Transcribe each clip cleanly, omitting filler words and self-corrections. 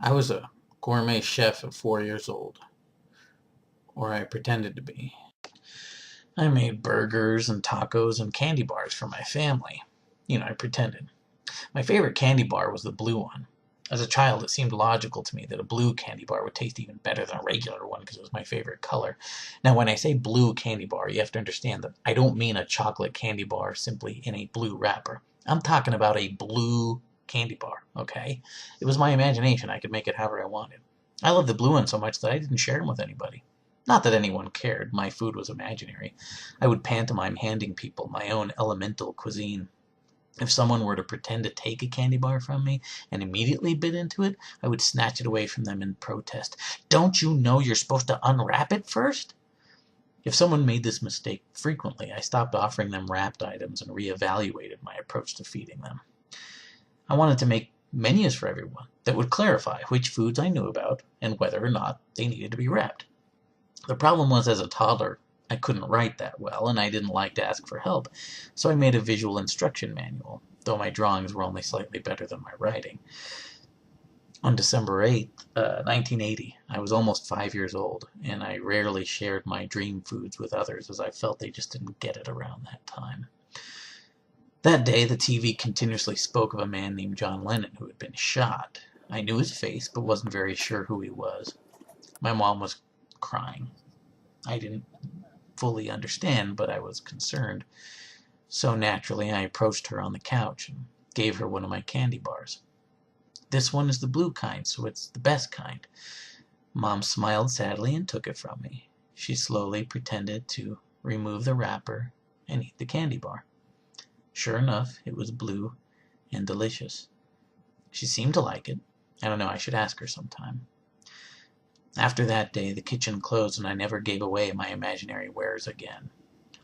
I was a gourmet chef at 4 years old, or I pretended to be. I made burgers and tacos and candy bars for my family. I pretended. My favorite candy bar was the blue one. As a child, it seemed logical to me that a blue candy bar would taste even better than a regular one because it was my favorite color. Now, when I say blue candy bar, you have to understand that I don't mean a chocolate candy bar simply in a blue wrapper. I'm talking about a blue candy bar, okay? It was my imagination. I could make it however I wanted. I loved the blue one so much that I didn't share them with anybody. Not that anyone cared. My food was imaginary. I would pantomime handing people my own elemental cuisine. If someone were to pretend to take a candy bar from me and immediately bit into it, I would snatch it away from them in protest. Don't you know you're supposed to unwrap it first? If someone made this mistake frequently, I stopped offering them wrapped items and reevaluated my approach to feeding them. I wanted to make menus for everyone that would clarify which foods I knew about and whether or not they needed to be wrapped. The problem was, as a toddler, I couldn't write that well, and I didn't like to ask for help, so I made a visual instruction manual, though my drawings were only slightly better than my writing. On December 8th, 1980, I was almost 5 years old, and I rarely shared my dream foods with others as I felt they just didn't get it around that time. That day, the TV continuously spoke of a man named John Lennon who had been shot. I knew his face, but wasn't very sure who he was. My mom was crying. I didn't fully understand, but I was concerned. So naturally, I approached her on the couch and gave her one of my candy bars. This one is the blue kind, so it's the best kind. Mom smiled sadly and took it from me. She slowly pretended to remove the wrapper and eat the candy bar. Sure enough, it was blue and delicious. She seemed to like it. I don't know, I should ask her sometime. After that day, the kitchen closed and I never gave away my imaginary wares again.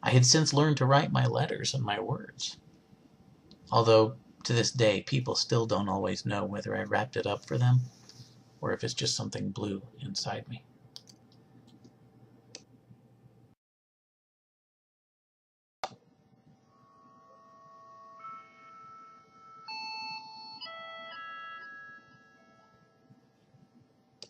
I had since learned to write my letters and my words. Although, to this day, people still don't always know whether I wrapped it up for them or if it's just something blue inside me.